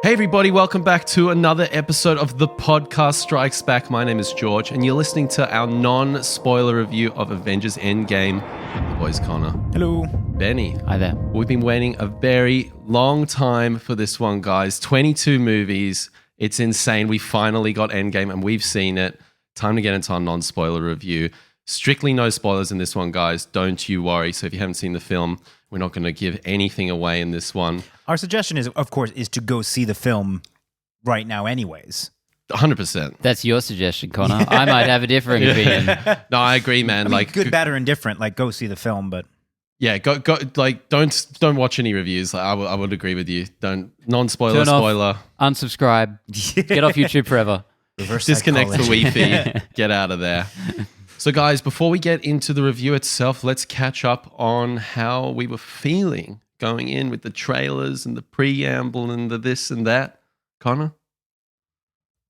Hey everybody, welcome back to another episode of The Podcast Strikes Back. My name is George, and you're listening to our non-spoiler review of Avengers Endgame. The boys Connor. Hello. Benny. Hi there. We've been waiting a very long time for this one, guys. 22 movies. It's insane. We finally got Endgame, and we've seen it. Time to get into our non-spoiler review. Strictly no spoilers in this one, guys. Don't you worry. So if you haven't seen the film, we're not going to give anything away in this one. Our suggestion is, of course, is to go see the film right now anyways. 100%. That's your suggestion, Connor. I might have a differing opinion. No, I agree, man. I mean, good, bad, or indifferent. Like, go see the film, but yeah, go. Like, don't watch any reviews. Like, I would agree with you. Don't non-spoiler, Turn off, spoiler. Unsubscribe. Get off YouTube forever. reverse Disconnect the psychology. Wi-Fi. Get out of there. So, guys, before we get into the review itself, let's catch up on how we were feeling going in with the trailers and the preamble and the this and that. Connor?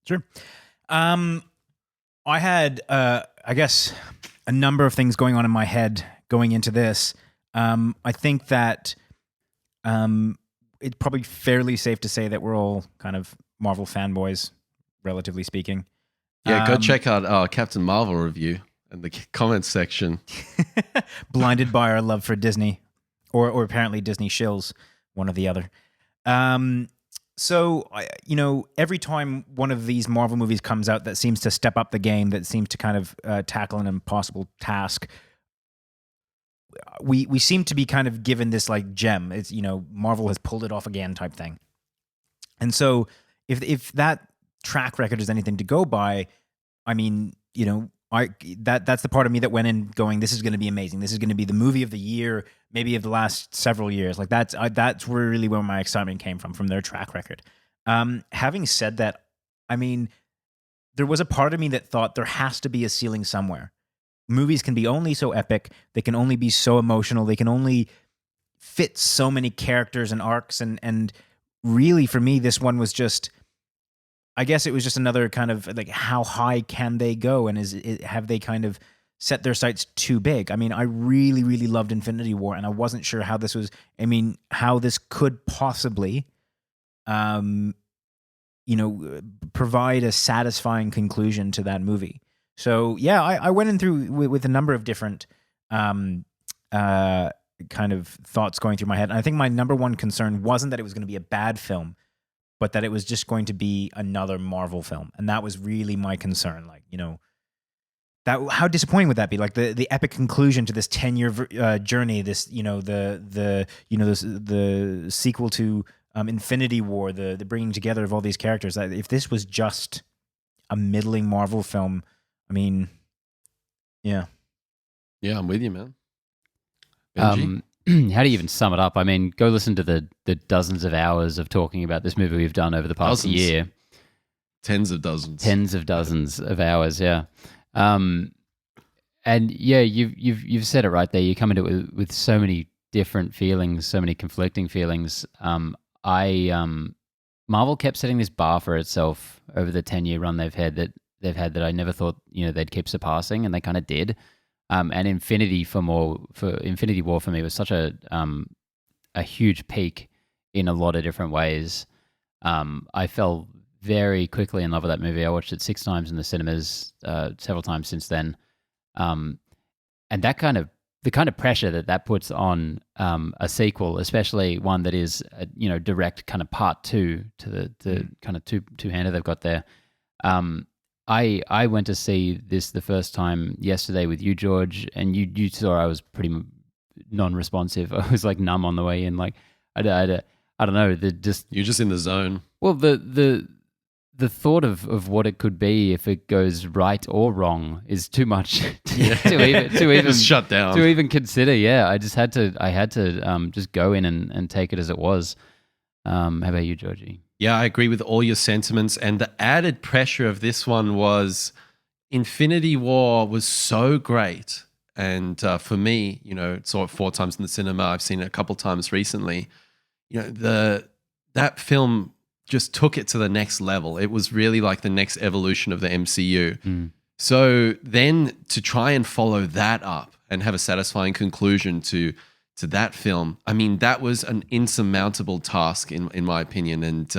Sure. I had, I guess, a number of things going on in my head going into this. I think that it's probably fairly safe to say that we're all kind of Marvel fanboys, relatively speaking. Yeah, go check out our Captain Marvel review in the comments section. Blinded by our love for Disney, or apparently Disney shills, one or the other. So, every time one of these Marvel movies comes out that seems to step up the game, that seems to kind of tackle an impossible task, we seem to be kind of given this like gem. It's, Marvel has pulled it off again type thing. And so if that track record is anything to go by, I mean, that's the part of me that went in going, this is going to be amazing. This is going to be the movie of the year, maybe of the last several years. Like that's really where my excitement came from their track record. Having said that, I mean, there was a part of me that thought there has to be a ceiling somewhere. Movies can be only so epic. They can only be so emotional. They can only fit so many characters and arcs. And really for me, this one was just, I guess it was just another kind of like, how high can they go? And have they kind of set their sights too big? I mean, I really, really loved Infinity War, and I wasn't sure how this could possibly, provide a satisfying conclusion to that movie. So yeah, I went in through with a number of different kind of thoughts going through my head. And I think my number one concern wasn't that it was going to be a bad film, but that it was just going to be another Marvel film. And that was really my concern. Like, that how disappointing would that be? Like the epic conclusion to this 10-year journey, this, the sequel to Infinity War, the bringing together of all these characters. If this was just a middling Marvel film, I mean, yeah. Yeah, I'm with you, man. Benji? How do you even sum it up? I mean, go listen to the dozens of hours of talking about this movie we've done over the past year. Tens of dozens. Tens of dozens of hours, yeah. And yeah, you've said it right there. You come into it with so many different feelings, so many conflicting feelings. Marvel kept setting this bar for itself over the 10-year run they've had that I never thought they'd keep surpassing, and they kind of did. And Infinity War for me was such a huge peak in a lot of different ways. I fell very quickly in love with that movie. I watched it 6 times in the cinemas, several times since then. And the kind of pressure that puts on a sequel, especially one that is direct kind of part 2 to the kind of two-hander they've got there. I went to see this the first time yesterday with you, George, and you saw I was pretty non-responsive. I was like numb on the way in. Like I don't know. You're just in the zone. Well, the thought of what it could be if it goes right or wrong is too much to even just shut down to even consider. Yeah, I had to just go in and take it as it was. How about you, Georgie? Yeah, I agree with all your sentiments. And the added pressure of this one was Infinity War was so great. And for me, saw it 4 times in the cinema. I've seen it a couple times recently. That film just took it to the next level. It was really like the next evolution of the MCU. So then to try and follow that up and have a satisfying conclusion to that film, I mean, that was an insurmountable task in my opinion. And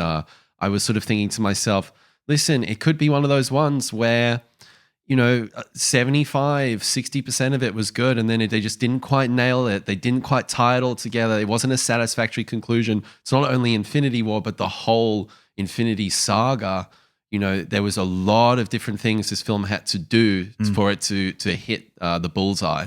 I was sort of thinking to myself, listen, it could be one of those ones where, 75, 60% of it was good, and then they just didn't quite nail it. They didn't quite tie it all together. It wasn't a satisfactory conclusion. It's not only Infinity War, but the whole Infinity Saga. There was a lot of different things this film had to do for it to hit the bullseye.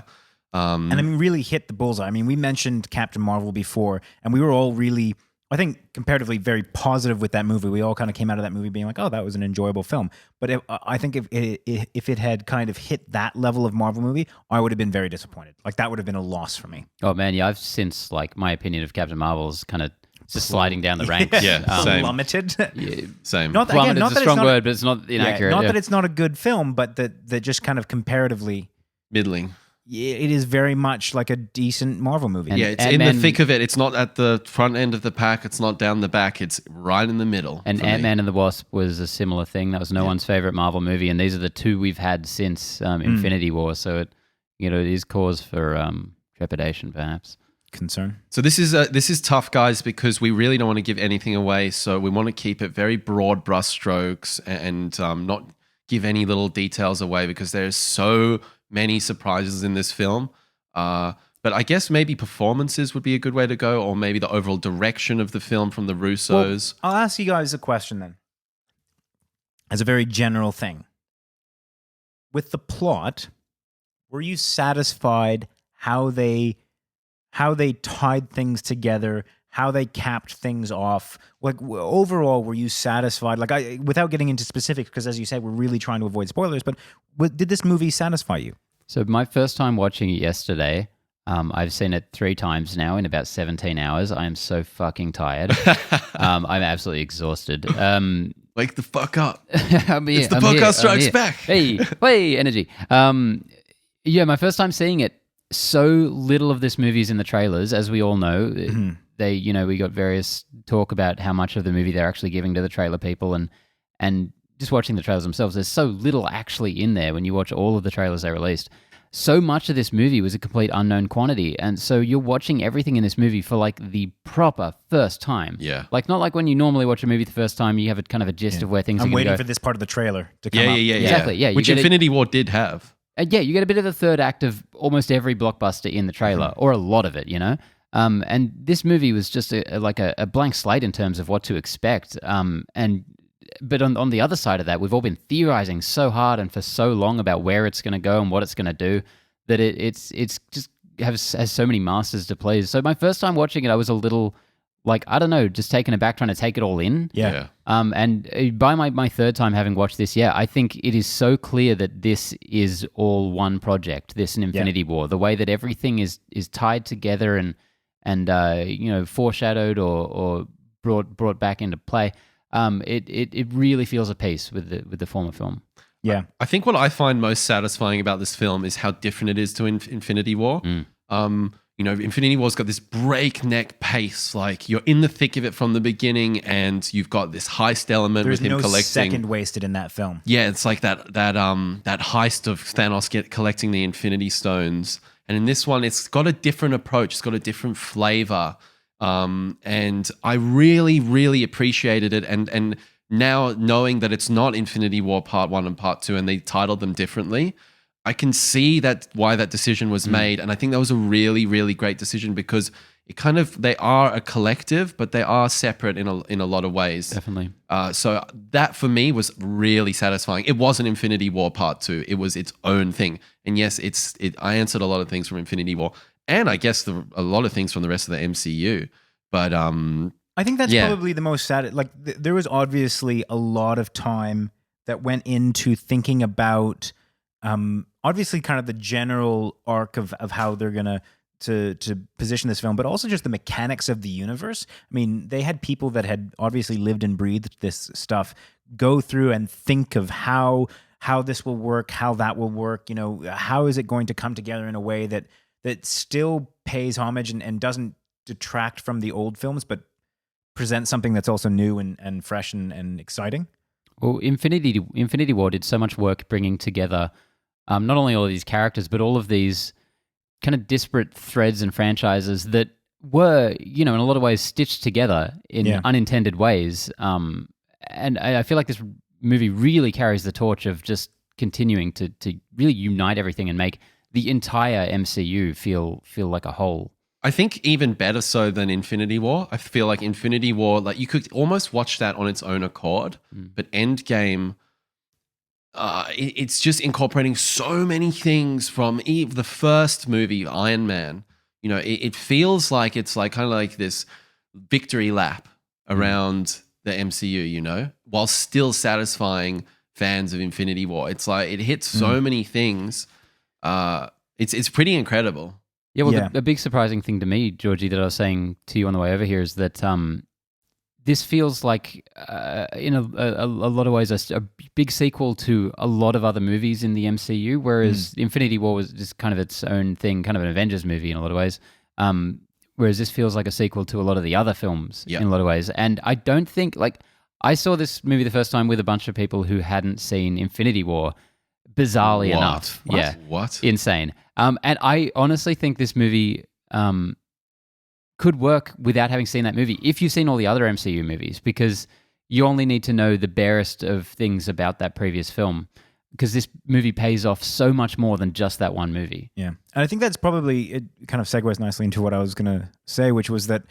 And I mean, really hit the bullseye. I mean, we mentioned Captain Marvel before, and we were all really, I think, comparatively very positive with that movie. We all kind of came out of that movie being like, oh, that was an enjoyable film. But I think if it had kind of hit that level of Marvel movie, I would have been very disappointed. Like, that would have been a loss for me. Oh, man, yeah, I've since, my opinion of Captain Marvel's kind of just sliding down the ranks. Yeah, same. Plummeted. Yeah, Same. plummeted is a strong word, but it's not inaccurate. Not that it's not a good film, but that just kind of comparatively... Middling. It is very much like a decent Marvel movie. And it's in the thick of it. It's not at the front end of the pack. It's not down the back. It's right in the middle. And Ant-Man and the Wasp was a similar thing. That was no one's favorite Marvel movie, and these are the two we've had since Infinity War. So it is cause for trepidation, perhaps. Concern. So this is tough, guys, because we really don't want to give anything away. So we want to keep it very broad brushstrokes and not give any little details away, because there's so many surprises in this film. But I guess maybe performances would be a good way to go, or maybe the overall direction of the film from the Russos. Well, I'll ask you guys a question then, as a very general thing. With the plot, were you satisfied how they tied things together, how they capped things off? Like, overall, were you satisfied? Like, without getting into specifics, because as you said, we're really trying to avoid spoilers, but did this movie satisfy you? So my first time watching it yesterday, I've seen it 3 times now in about 17 hours. I am so fucking tired. I'm absolutely exhausted. Wake the fuck up. I'm here, it's the podcast strikes back. Hey, energy. Yeah, my first time seeing it, so little of this movie is in the trailers, as we all know. Mm-hmm. We got various talk about how much of the movie they're actually giving to the trailer people, and just watching the trailers themselves, there's so little actually in there when you watch all of the trailers they released. So much of this movie was a complete unknown quantity, and so you're watching everything in this movie for the proper first time. Yeah. Not like when you normally watch a movie the first time, you have a kind of a gist of where things are going to go. I'm waiting for this part of the trailer to come up. Yeah. Exactly, yeah. Which Infinity War did have. You get a bit of the third act of almost every blockbuster in the trailer, or a lot of it, And this movie was just a blank slate in terms of what to expect. But on the other side of that, we've all been theorizing so hard and for so long about where it's going to go and what it's going to do that it's just has so many masters to please. So my first time watching it, I was a little I don't know, just taken aback, trying to take it all in. Yeah. And by my third time having watched this, I think it is so clear that this is all one project, this and Infinity War. The way that everything is tied together and foreshadowed or brought back into play. It really feels a piece with the former film. Yeah. I think what I find most satisfying about this film is how different it is to Infinity War. Infinity War's got this breakneck pace. You're in the thick of it from the beginning, and you've got this heist element with him collecting. There's no second wasted in that film. Yeah, it's like that heist of Thanos collecting the Infinity Stones. And in this one, it's got a different approach. It's got a different flavor. And I really, really appreciated it. And now knowing that it's not Infinity War Part 1 and Part 2 and they titled them differently, I can see why that decision was made. And I think that was a really, really great decision, because they are a collective, but they are separate in a lot of ways. Definitely. So that for me was really satisfying. It wasn't Infinity War Part 2. It was its own thing. And yes, I answered a lot of things from Infinity War, and I guess a lot of things from the rest of the MCU. But I think that's probably the most sad. There was obviously a lot of time that went into thinking about obviously kind of the general arc of how they're gonna to position this film, but also just the mechanics of the universe. I mean, they had people that had obviously lived and breathed this stuff go through and think of how this will work, how that will work. How is it going to come together in a way that still pays homage and doesn't detract from the old films, but present something that's also new and fresh and exciting. Well, Infinity War did so much work bringing together not only all of these characters, but all of these kind of disparate threads and franchises that were, in a lot of ways stitched together in unintended ways. and I feel like this movie really carries the torch of just continuing to really unite everything and make the entire MCU feel like a whole. I think even better so than Infinity War. I feel like Infinity War, like you could almost watch that on its own accord, but Endgame, it's just incorporating so many things from the first movie, Iron Man. You know, it feels like it's like kind of like this victory lap around the MCU, you know, while still satisfying fans of Infinity War. It's like it hits so many things. It's pretty incredible. Yeah, well, the big surprising thing to me, Georgie, that I was saying to you on the way over here is that this feels like, in a lot of ways, a big sequel to a lot of other movies in the MCU, whereas Infinity War was just kind of its own thing, kind of an Avengers movie in a lot of ways, whereas this feels like a sequel to a lot of the other films in a lot of ways. And I don't think, like, I saw this movie the first time with a bunch of people who hadn't seen Infinity War, bizarrely enough. What? Yeah. What? Insane. And I honestly think this movie could work without having seen that movie if you've seen all the other MCU movies, because you only need to know the barest of things about that previous film, because this movie pays off so much more than just that one movie. Yeah. And I think that's probably, it kind of segues nicely into what I was going to say, which was that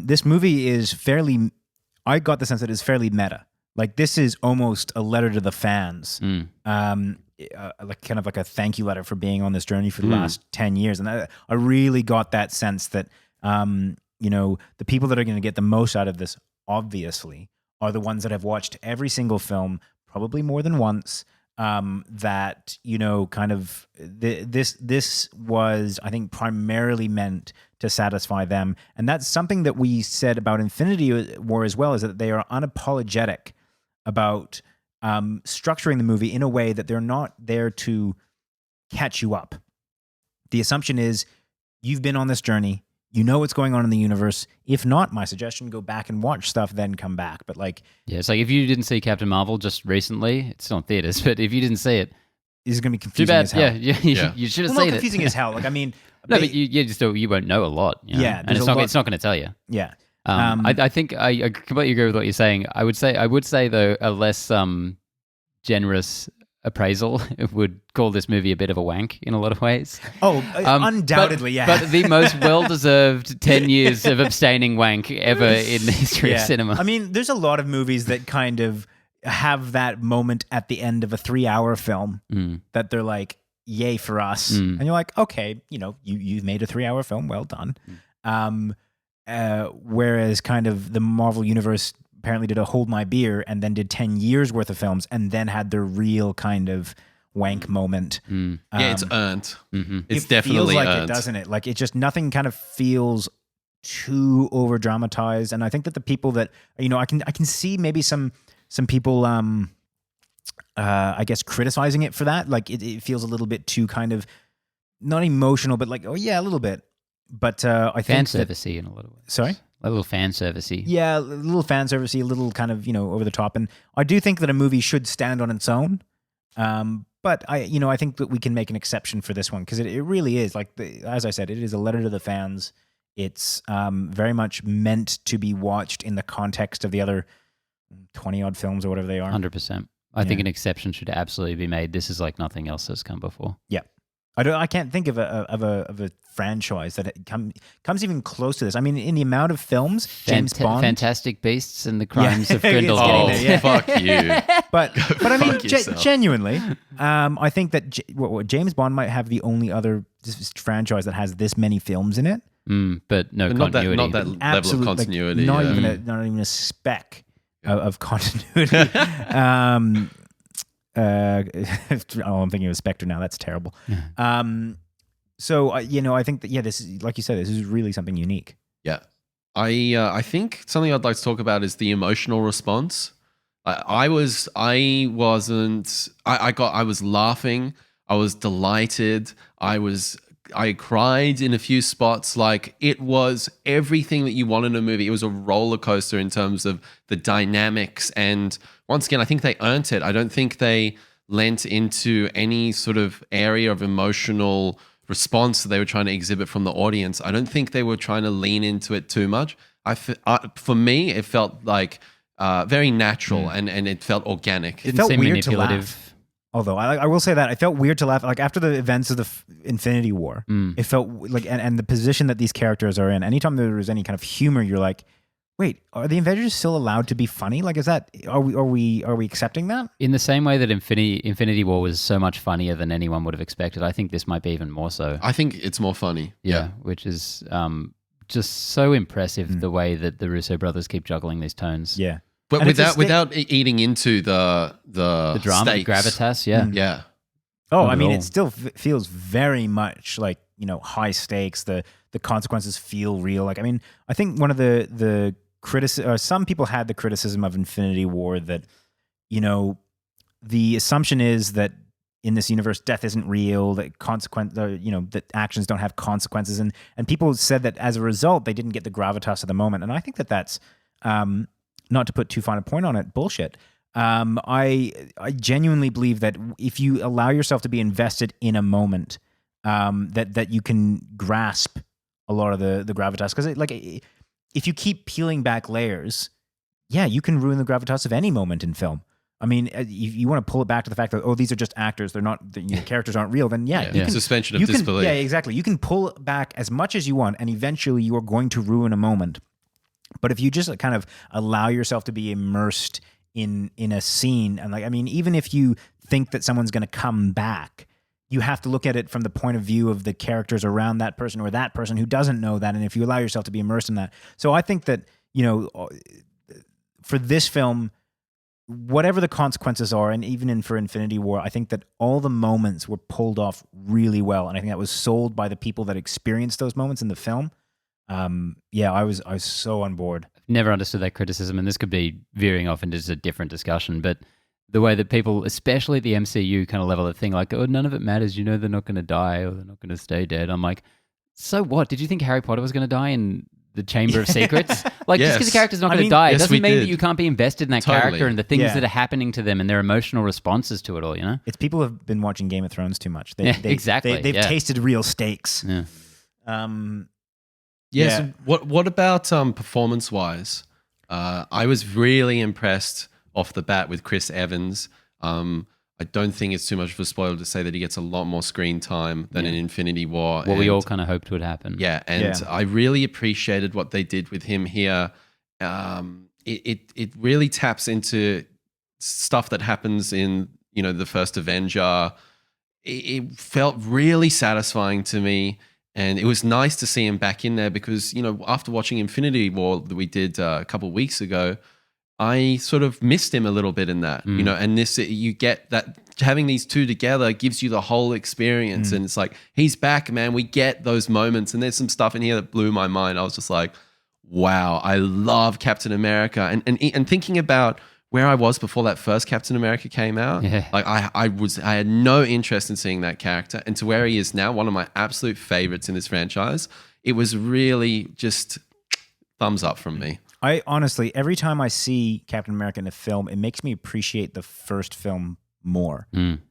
this movie is fairly, I got the sense that it's fairly meta. Like, this is almost a letter to the fans. Like kind of like a thank you letter for being on this journey for the last 10 years. And I really got that sense that, you know, the people that are going to get the most out of this, obviously, are the ones that have watched every single film, probably more than once. That, you know, kind of this was, I think, primarily meant to satisfy them. And that's something that we said about Infinity War as well, is that they are unapologetic about structuring the movie in a way that they're not there to catch you up. The assumption is you've been on this journey, you know what's going on in the universe. If not, my suggestion, go back and watch stuff, then come back. But like, yeah, it's like if you didn't see Captain Marvel just recently, it's not theaters, but if you didn't see it, it's going to be confusing too bad. as hell. Yeah. You should have Well, seen not confusing as hell. Like, I mean, no, but you won't know a lot. You know? Yeah, and it's not going to tell you. Yeah. I think I completely agree with what you're saying. I would say though, a less generous appraisal would call this movie a bit of a wank in a lot of ways. Oh, undoubtedly, yeah. But the most well-deserved 10 years of abstaining wank ever in the history of cinema. I mean, there's a lot of movies that kind of have that moment at the end of a 3-hour film that they're like, yay for us. And you're like, okay, you know, you've made a 3-hour film, well done. Whereas kind of the Marvel Universe apparently did a Hold My Beer and then did 10 years worth of films and then had their real kind of wank moment. Yeah, it's earned. It's it definitely feels like earned. it, doesn't it? Like, it just, nothing kind of feels too over dramatized. And I think that the people that, you know, I can see maybe some people I guess criticizing it for that. Like, it feels a little bit too kind of not emotional, but like, oh yeah, a little bit. But I think fan servicey in a lot of ways. Sorry? A little fan servicey. Yeah, a little fan servicey, a little kind of, you know, over the top. And I do think that a movie should stand on its own. But I think that we can make an exception for this one, because it really is, like, as I said, it is a letter to the fans. It's very much meant to be watched in the context of the other 20 odd films or whatever they are. 100%. I think an exception should absolutely be made. This is like nothing else that's come before. Yeah. I can't think of a franchise that comes even close to this. I mean, in the amount of films, James Bond, Fantastic Beasts and the Crimes of Grindelwald. Oh, there, yeah. fuck you. But I mean, yourself. genuinely, I think that James Bond might have the only other franchise that has this many films in it. But no Not continuity. that level of Absolute, continuity. Like, yeah. not even a speck of continuity. I'm thinking of Spectre now. That's terrible. So I think that this is, like you said, this is really something unique. Yeah. I think something I'd like to talk about is the emotional response. I was laughing. I was delighted. I cried in a few spots. Like, it was everything that you want in a movie. It was a roller coaster in terms of the dynamics. And once again, I think they earned it. I don't think they lent into any sort of area of emotional response that they were trying to exhibit from the audience. I don't think they were trying to lean into it too much. For me, it felt like very natural, and it felt organic. It Didn't felt seem weird to manipulative. laugh. Although I will say that it felt weird to laugh. Like after the events of the Infinity War, it felt like, and the position that these characters are in. Anytime there was any kind of humor, you're like, wait, are the Avengers still allowed to be funny? Like, are we accepting that? In the same way that Infinity War was so much funnier than anyone would have expected, I think this might be even more so. I think it's more funny. Yeah, which is just so impressive the way that the Russo brothers keep juggling these tones. Yeah, But and it's without eating into the drama, stakes. gravitas, yeah. Yeah. Oh, Not I at mean, all. it still feels very much like, high stakes. The consequences feel real. Like, I mean, I think one of the some people had the criticism of Infinity War that, the assumption is that in this universe, death isn't real, that that actions don't have consequences. And people said that as a result, they didn't get the gravitas of the moment. And I think that that's, not to put too fine a point on it, bullshit. I genuinely believe that if you allow yourself to be invested in a moment, that you can grasp a lot of the gravitas. Because if you keep peeling back layers, yeah, you can ruin the gravitas of any moment in film. I mean, if you want to pull it back to the fact that, these are just actors, they're not, the characters aren't real, then you can, Suspension of disbelief. Yeah, exactly. You can pull back as much as you want, and eventually you are going to ruin a moment. But if you just kind of allow yourself to be immersed in a scene, and even if you think that someone's going to come back, you have to look at it from the point of view of the characters around that person or that person who doesn't know that. And if you allow yourself to be immersed in that. So I think that, for this film, whatever the consequences are, and even for Infinity War, I think that all the moments were pulled off really well. And I think that was sold by the people that experienced those moments in the film. I was so on board. Never understood that criticism, and this could be veering off into just a different discussion, but the way that people, especially at the MCU kind of level of thing, like, none of it matters, they're not going to die or they're not going to stay dead. I'm like, so what? Did you think Harry Potter was going to die in the Chamber of Secrets? Like, just because the character's not going to die, it doesn't mean that you can't be invested in that character and the things that are happening to them and their emotional responses to it all, It's people have been watching Game of Thrones too much. Exactly. They've tasted real stakes. Yeah. So what about performance wise? I was really impressed off the bat with Chris Evans. I don't think it's too much of a spoiler to say that he gets a lot more screen time than in Infinity War. What we all kind of hoped would happen. Yeah, and I really appreciated what they did with him here. It really taps into stuff that happens in the first Avenger. It felt really satisfying to me. And it was nice to see him back in there because, after watching Infinity War that we did a couple of weeks ago, I sort of missed him a little bit in that, and this, you get that having these two together gives you the whole experience. And it's like, he's back, man. We get those moments. And there's some stuff in here that blew my mind. I was just like, wow, I love Captain America. And thinking about where I was before that first Captain America came out, like I had no interest in seeing that character, and to where he is now, one of my absolute favorites in this franchise. It was really just thumbs up from me. I honestly, every time I see Captain America in a film, it makes me appreciate the first film more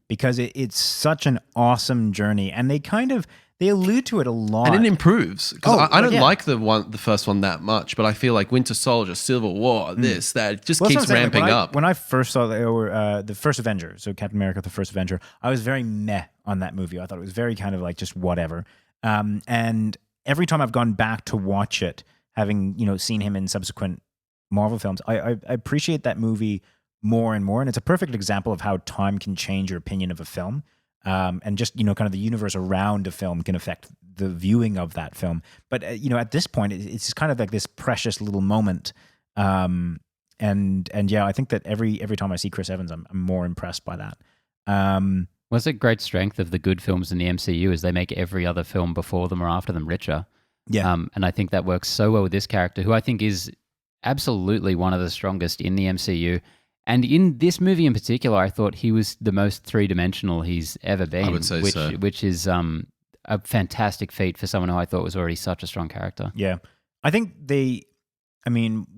because it's such an awesome journey, and they allude to it a lot, and it improves because I don't like the first one that much, but I feel like Winter Soldier, Civil War, that just keeps ramping up. When I first saw the first Avenger, so Captain America, the first Avenger, I was very meh on that movie. I thought it was very kind of like just whatever. And every time I've gone back to watch it, having seen him in subsequent Marvel films, I appreciate that movie more and more. And it's a perfect example of how time can change your opinion of a film. And just, kind of the universe around a film can affect the viewing of that film. But, at this point, it's just kind of like this precious little moment. And I think that every time I see Chris Evans, I'm more impressed by that. What's a great strength of the good films in the MCU is they make every other film before them or after them richer. Yeah. And I think that works so well with this character, who I think is absolutely one of the strongest in the MCU. And in this movie in particular, I thought he was the most three-dimensional he's ever been. I would say so. Which is a fantastic feat for someone who I thought was already such a strong character. Yeah. I think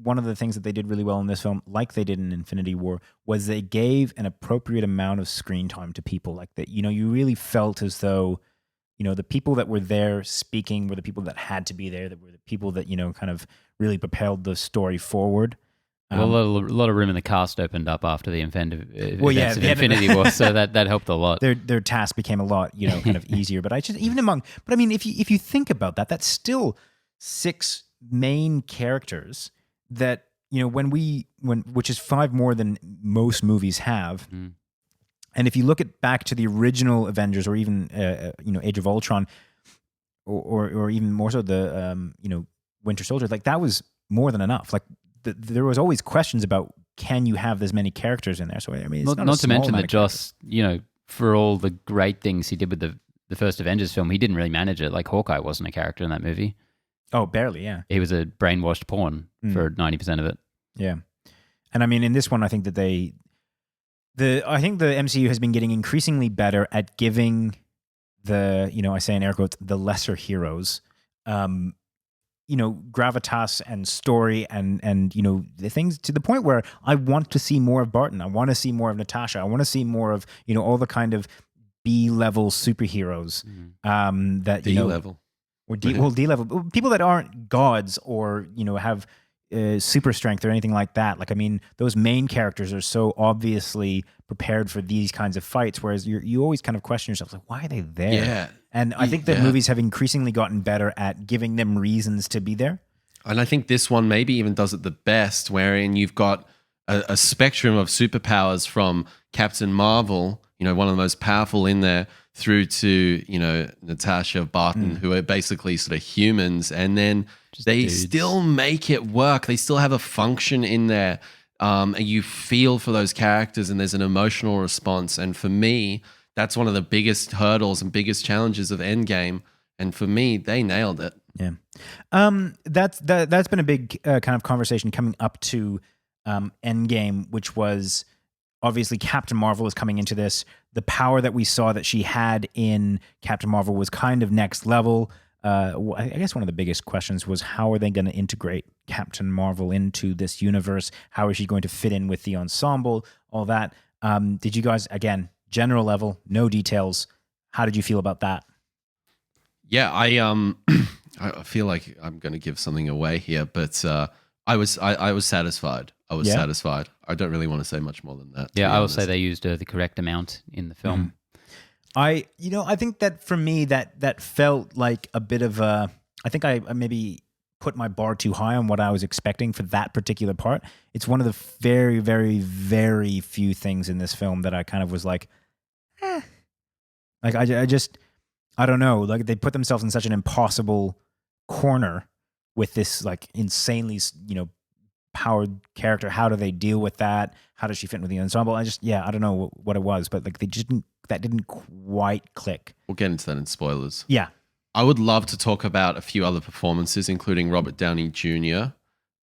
one of the things that they did really well in this film, like they did in Infinity War, was they gave an appropriate amount of screen time to people. Like that, you really felt as though, the people that were there speaking were the people that had to be there, that were the people that, kind of really propelled the story forward. Well, a lot of room in the cast opened up after the events of the Infinity War, so that helped a lot. Their task became a lot, kind of easier. But I mean, if you think about that, that's still 6 main characters that which is 5 more than most movies have. Mm. And if you look back to the original Avengers, or even Age of Ultron, or even more so the Winter Soldier, like that was more than enough. Like there was always questions about, can you have this many characters in there? So I mean, it's not to mention that Joss, for all the great things he did with the first Avengers film, he didn't really manage it. Like Hawkeye wasn't a character in that movie. Oh, barely, yeah. He was a brainwashed pawn for 90% of it. Yeah, and I mean, in this one, I think that I think the MCU has been getting increasingly better at giving I say in air quotes, the lesser heroes, gravitas and story and the things, to the point where I want to see more of Barton. I want to see more of Natasha. I want to see more of all the kind of B-level superheroes that D-level. Or D-level people that aren't gods or have super strength or anything like that. Like, I mean, those main characters are so obviously prepared for these kinds of fights, whereas you always kind of question yourself, like, why are they there? Yeah. And I think that movies have increasingly gotten better at giving them reasons to be there. And I think this one maybe even does it the best, wherein you've got a spectrum of superpowers from Captain Marvel, one of the most powerful in there, through to, Natasha, Barton, who are basically sort of humans. And then they still make it work. They still have a function in there. And you feel for those characters, and there's an emotional response. And for me, that's one of the biggest hurdles and biggest challenges of Endgame. And for me, they nailed it. Yeah. That's been a big kind of conversation coming up to Endgame, which was obviously Captain Marvel is coming into this. The power that we saw that she had in Captain Marvel was kind of next level. I guess one of the biggest questions was, how are they going to integrate Captain Marvel into this universe? How is she going to fit in with the ensemble? All that. Did you guys, again, general level, no details, how did you feel about that? Yeah, I feel like I'm going to give something away here, but I was satisfied. I was satisfied. I don't really want to say much more than that. Yeah, I will say they used the correct amount in the film. I think that for me that felt like a bit of a, I think I maybe put my bar too high on what I was expecting for that particular part. It's one of the very, very, very few things in this film that I kind of was like, Like I don't know. Like they put themselves in such an impossible corner with this like insanely, powered character. How do they deal with that? How does she fit with the ensemble? I don't know what it was, but like that didn't quite click. We'll get into that in spoilers. Yeah. I would love to talk about a few other performances, including Robert Downey Jr.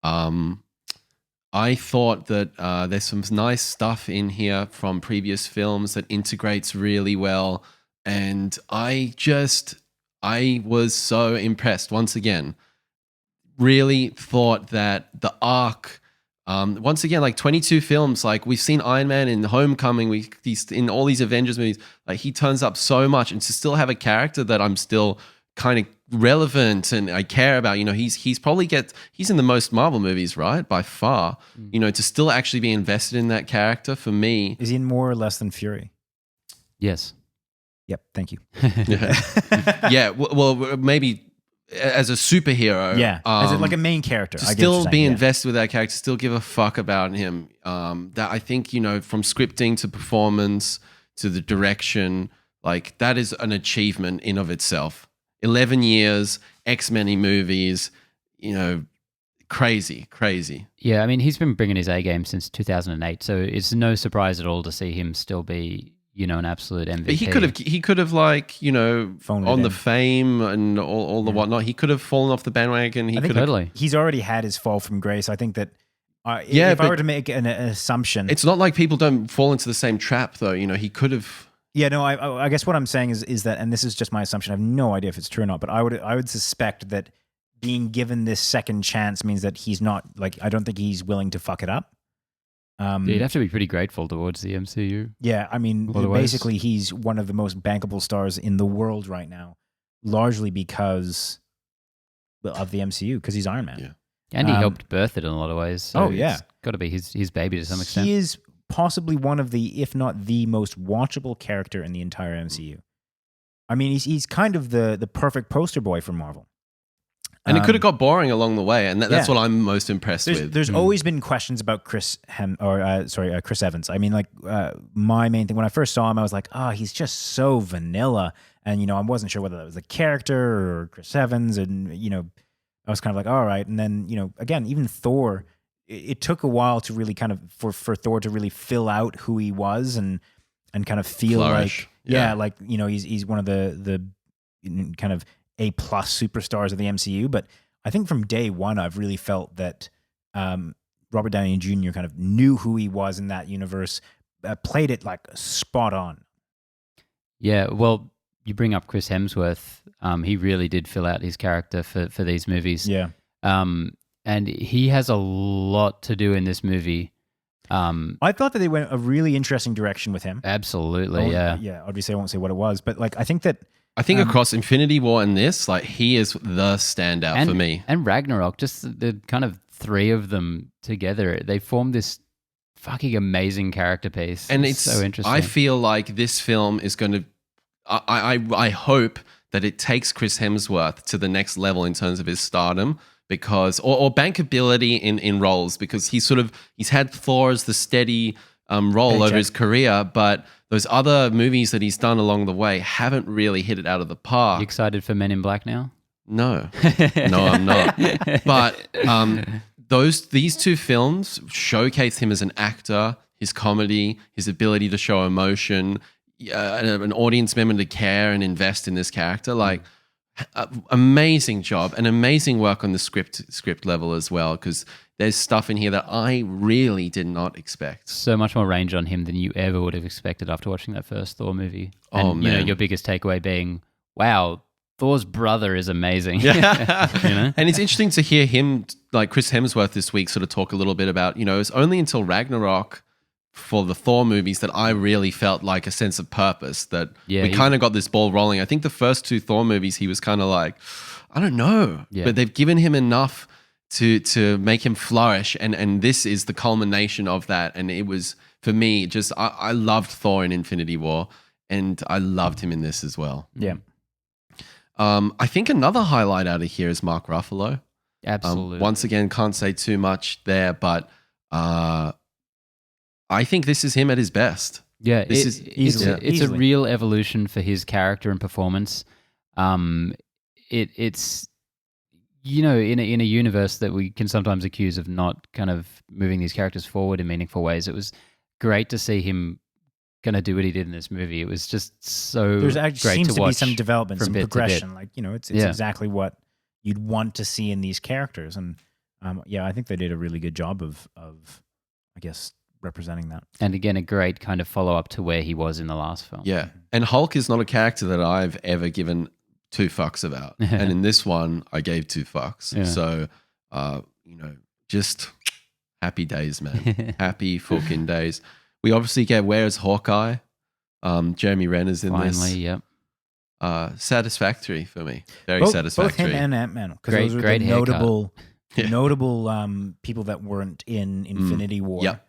I thought that there's some nice stuff in here from previous films that integrates really well. And I was so impressed once again. Really thought that the arc, once again, like 22 films, like we've seen Iron Man in Homecoming, he's in all these Avengers movies, like he turns up so much, and to still have a character that I'm still kind of relevant and I care about, he's in the most Marvel movies, right? By far, to still actually be invested in that character for me. Is he in more or less than Fury? Yes. Yep. Thank you. Yeah. Well, maybe as a superhero. Yeah. As like a main character. To still be invested with that character, still give a fuck about him. That I think, from scripting to performance to the direction, like that is an achievement in of itself. 11 years, X many movies, crazy. Yeah, I mean, he's been bringing his A game since 2008, so it's no surprise at all to see him still be, an absolute MVP. But he could have like, on the fame and all the whatnot, he could have fallen off the bandwagon. Totally. He's already had his fall from grace. I think that if I were to make an assumption, it's not like people don't fall into the same trap, though. He could have. Yeah, no, I guess what I'm saying is that, and this is just my assumption, I have no idea if it's true or not, but I would suspect that being given this second chance means that he's not, like, I don't think he's willing to fuck it up. You'd have to be pretty grateful towards the MCU. Yeah, I mean, basically he's one of the most bankable stars in the world right now, largely because of the MCU, because he's Iron Man. Yeah. And he helped birth it in a lot of ways. So yeah. it's got to be his baby to some extent. He is possibly one of the, if not the most watchable character in the entire MCU. I mean, he's kind of the perfect poster boy for Marvel. And it could have got boring along the way, and that's yeah. what I'm most impressed with. There's always been questions about Chris Evans. I mean, like my main thing when I first saw him, I was like, he's just so vanilla, and I wasn't sure whether that was the character or Chris Evans, and I was kind of like, all right, and then again, even Thor, it took a while to really kind of for Thor to really fill out who he was and kind of feel Flourish. like he's one of the kind of A+ superstars of the MCU. But I think from day one, I've really felt that Robert Downey Jr. kind of knew who he was in that universe, played it like spot on. Yeah, well, you bring up Chris Hemsworth. He really did fill out his character for these movies. Yeah. And he has a lot to do in this movie. I thought that they went a really interesting direction with him. Absolutely, yeah. Yeah, obviously I won't say what it was, but like I think across Infinity War and this, like he is the standout for me. And Ragnarok, just the kind of three of them together, they form this fucking amazing character piece. And it's so interesting. I feel like this film is going to. I hope that it takes Chris Hemsworth to the next level in terms of his stardom. Because or bankability in roles, because he's had Thor as the steady role over his career, but those other movies that he's done along the way haven't really hit it out of the park. You excited for Men in Black now? No, I'm not. But these two films showcase him as an actor, his comedy, his ability to show emotion, an audience member to care and invest in this character, like. Amazing job and amazing work on the script level as well, because there's stuff in here that I really did not expect. So much more range on him than you ever would have expected after watching that first Thor movie. And, man. Your biggest takeaway being, wow, Thor's brother is amazing. Yeah. And it's interesting to hear him, like Chris Hemsworth this week, sort of talk a little bit about, it's only until Ragnarok for the Thor movies that I really felt like a sense of purpose, that we kind of got this ball rolling. I think the first two Thor movies, he was kind of like, I don't know, but they've given him enough to make him flourish. And this is the culmination of that. And it was, for me, just, I loved Thor in Infinity War, and I loved him in this as well. Yeah. I think another highlight out of here is Mark Ruffalo. Absolutely. Once again, can't say too much there, but I think this is him at his best. Yeah, it's a real evolution for his character and performance. It's in a universe that we can sometimes accuse of not kind of moving these characters forward in meaningful ways. It was great to see him going to do what he did in this movie. It was just so There's actually great seems to to be watch some development, some progression. Like it's Yeah. exactly what you'd want to see in these characters, and I think they did a really good job of I guess representing that. And again, a great kind of follow up to where he was in the last film. Yeah. And Hulk is not a character that I've ever given two fucks about. And in this one, I gave two fucks. Yeah. So, just happy days, man. Happy fucking days. We obviously get Where's Hawkeye? Jeremy Renner's in this. Finally, yep. Satisfactory for me. Very Both satisfactory. him and Ant-Man, because Great- those were great the haircut. notable people that weren't in Infinity War. Yep.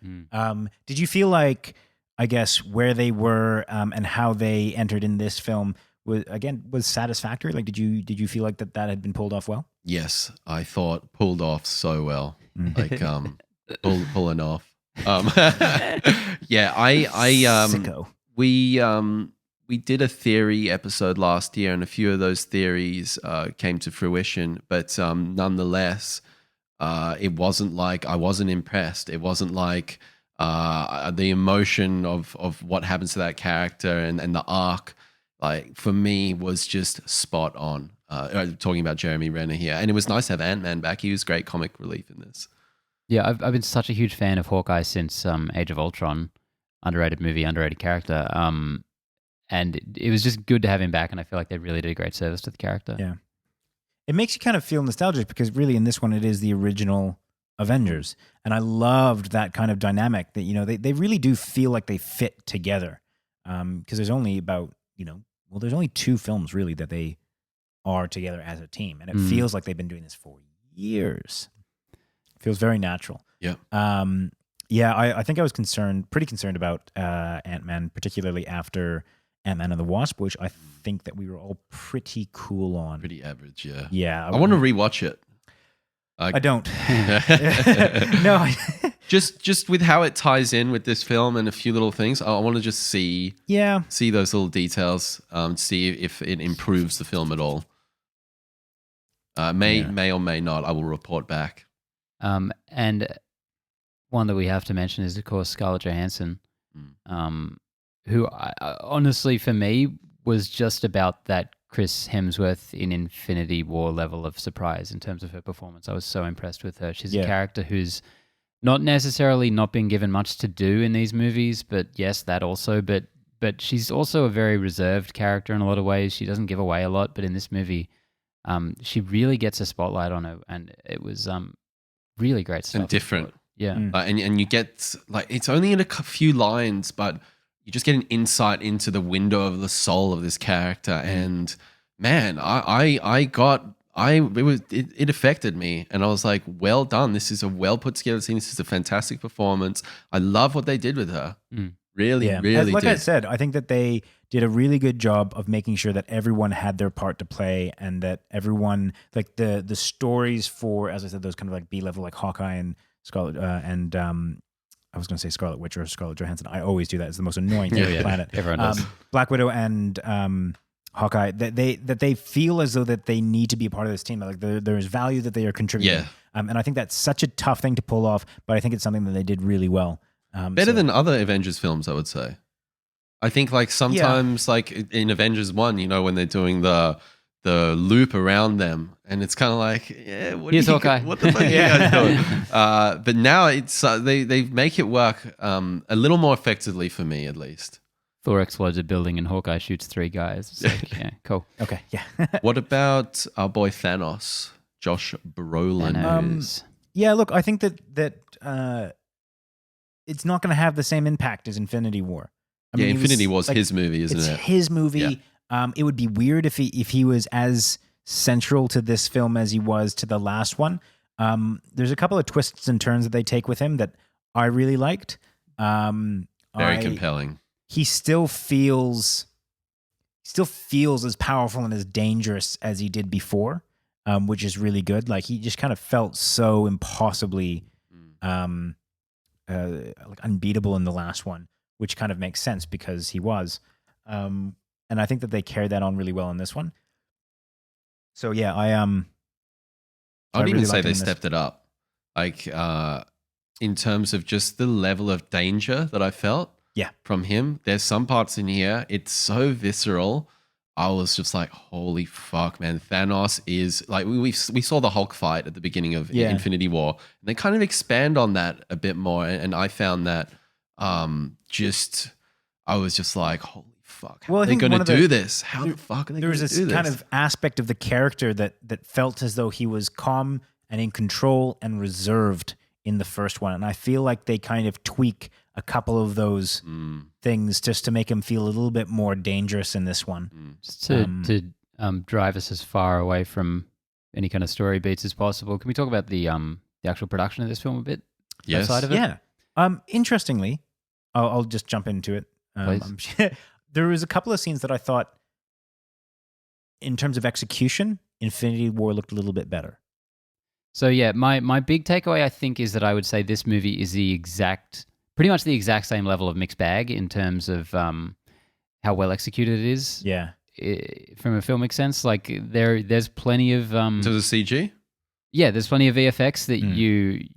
Did you feel like, I guess, where they were and how they entered in this film was satisfactory? Like, did you feel like that had been pulled off well? Yes, I thought pulled off so well. Like pulling off. Yeah, Sicko. we did a theory episode last year, and a few of those theories came to fruition. But nonetheless, it wasn't like I wasn't impressed. It wasn't like the emotion of what happens to that character and the arc, like for me, was just spot on. Talking about Jeremy Renner here, and it was nice to have Ant-Man back. He was great comic relief in this. Yeah, I've been such a huge fan of Hawkeye since Age of Ultron. Underrated movie, underrated character. And it was just good to have him back, and I feel like they really did a great service to the character. Yeah. It makes you kind of feel nostalgic, because really in this one, it is the original Avengers. And I loved that kind of dynamic that, they really do feel like they fit together. Because there's only about, there's only 2 films really that they are together as a team. And it feels like they've been doing this for years. Feels very natural. Yeah. I think I was pretty concerned about Ant-Man, particularly after Ant-Man and the Wasp, which I think that we were all pretty cool on. Pretty average, yeah. Yeah. I want to rewatch it. I don't. No. just with how it ties in with this film and a few little things, I want to just see those little details, see if it improves the film at all. May or may not. I will report back. And one that we have to mention is, of course, Scarlett Johansson, who honestly, for me, was just about that Chris Hemsworth in Infinity War level of surprise in terms of her performance. I was so impressed with her. She's a character who's not necessarily not been given much to do in these movies, but yes, that also. But she's also a very reserved character in a lot of ways. She doesn't give away a lot, but in this movie, she really gets a spotlight on her, and it was really great stuff. And different. Yeah. And you get, like, it's only in a few lines, but you just get an insight into the window of the soul of this character. And man, it affected me. And I was like, well done. This is a well put together scene. This is a fantastic performance. I love what they did with her. Really like did. I said, I think that they did a really good job of making sure that everyone had their part to play, and that everyone, like the stories for, as I said, those kind of like B-level, like Hawkeye and Scarlet I was going to say Scarlet Witch or Scarlett Johansson. I always do that. It's the most annoying thing on the planet. Everyone does. Black Widow and Hawkeye, that they feel as though that they need to be a part of this team. Like there is value that they are contributing. Yeah. And I think that's such a tough thing to pull off, but I think it's something that they did really well. Better than other Avengers films, I would say. I think, like, sometimes, like in Avengers 1, you know, when they're doing the loop around them, and it's kind of like, what the fuck are you guys doing? But now it's they make it work a little more effectively for me, at least. Thor explodes a building and Hawkeye shoots 3 guys. It's like, yeah, cool. Okay, yeah. What about our boy Thanos, Josh Brolin? Yeah, look, I think that it's not going to have the same impact as Infinity War. I mean, Infinity War's his movie, isn't it? It's his movie. Yeah. It would be weird if he was as central to this film as he was to the last one. There's a couple of twists and turns that they take with him that I really liked. Very compelling. He still feels as powerful and as dangerous as he did before, which is really good. Like, he just kind of felt so impossibly like unbeatable in the last one, which kind of makes sense because he was. And I think that they carried that on really well in this one. So yeah, I would even really say liked they him in this. stepped it up, like in terms of just the level of danger that I felt. Yeah. From him. There's some parts in here, it's so visceral. I was just like, holy fuck, man. Thanos is like, we saw the Hulk fight at the beginning of Infinity War, and they kind of expand on that a bit more. And I found that I was just like, holy fuck, how are they going to do this? How the fuck are they going to do this? There was this kind of aspect of the character that felt as though he was calm and in control and reserved in the first one. And I feel like they kind of tweak a couple of those things just to make him feel a little bit more dangerous in this one. Just to drive us as far away from any kind of story beats as possible. Can we talk about the actual production of this film a bit? Yes. Outside of it? Yeah. Interestingly, I'll just jump into it. There was a couple of scenes that I thought, in terms of execution, Infinity War looked a little bit better. So yeah, my big takeaway, I think, is that I would say this movie is pretty much the exact same level of mixed bag in terms of how well executed it is. Yeah. From a filmic sense, like there's plenty of in terms of CG. Yeah, there's plenty of VFX that you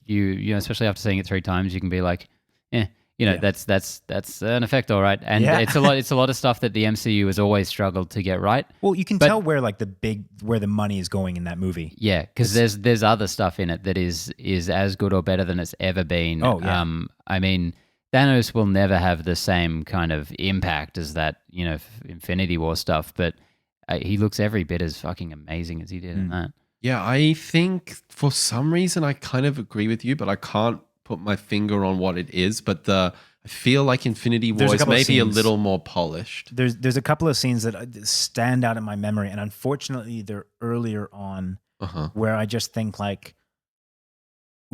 know, especially after seeing it 3 times, you can be like, that's an effect, all right. And it's a lot of stuff that the MCU has always struggled to get right. Well, you can tell where the money is going in that movie. Yeah, because there's other stuff in it that is as good or better than it's ever been. Oh, yeah. I mean, Thanos will never have the same kind of impact as that, you know, Infinity War stuff, but he looks every bit as fucking amazing as he did in that. Yeah, I think for some reason I kind of agree with you, but I can't put my finger on what it is. But I feel like Infinity War is maybe a little more polished. There's a couple of scenes that stand out in my memory, and unfortunately they're earlier on, where I just think like,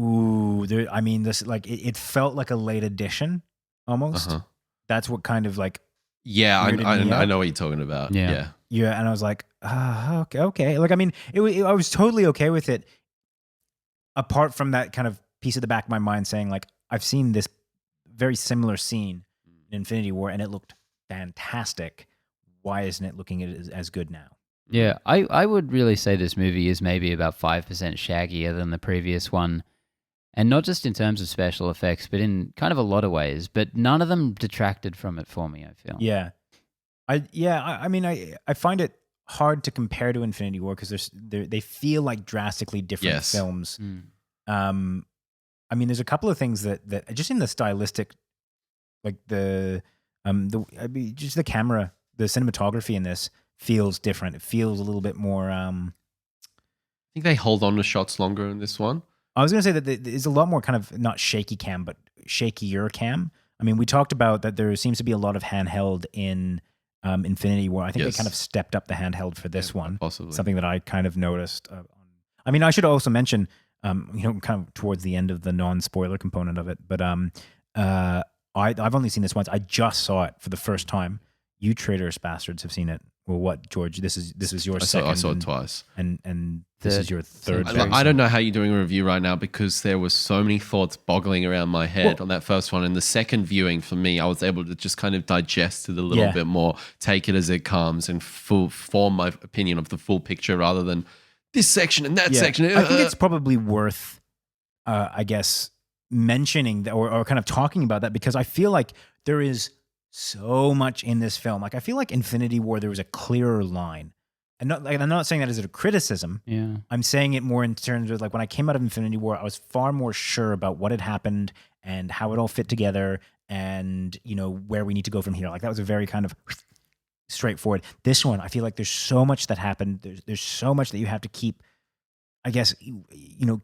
Ooh, I mean, this like it felt like a late edition almost. Uh-huh. That's what kind of like Yeah, weirded me I out. know what you're talking about. Yeah. Yeah. Yeah, and I was like, okay. Like, I mean, I was totally okay with it, apart from that kind of piece at the back of my mind saying, like, I've seen this very similar scene in Infinity War, and it looked fantastic. Why isn't it looking as good now? Yeah, I would really say this movie is maybe about 5% shaggier than the previous one. And not just in terms of special effects, but in kind of a lot of ways. But none of them detracted from it for me, I feel. Yeah. I mean, I find it hard to compare to Infinity War because they feel like drastically different Yes. films. Mm. I mean, there's a couple of things that just in the stylistic, like I mean, just the camera, the cinematography in this feels different. It feels a little bit more. I think they hold on to shots longer in this one. I was gonna say that there's a lot more kind of not shaky cam, but shakier cam. I mean, we talked about that there seems to be a lot of handheld in Infinity War. I think Yes. they kind of stepped up the handheld for this one. Possibly. Something that I kind of noticed. I mean, I should also mention, kind of towards the end of the non-spoiler component of it, but I've only seen this once. I just saw it for the first time. You traitorous bastards have seen it. Well, what, George? This is your second. I saw it twice. And this is your third. I don't know how you're doing a review right now because there was so many thoughts boggling around my head on that first one. And the second viewing for me, I was able to just kind of digest it a little bit more, take it as it comes, and form my opinion of the full picture rather than this section and that section. I think it's probably worth, I guess, mentioning that or kind of talking about that, because I feel like there is so much in this film. Like, I feel like Infinity War, there was a clearer line. And I'm not saying that as a criticism. Yeah. I'm saying it more in terms of, like, when I came out of Infinity War, I was far more sure about what had happened and how it all fit together and, where we need to go from here. Like, that was a very kind of straightforward. This one, I feel like there's so much that happened. There's so much that you have to keep, I guess,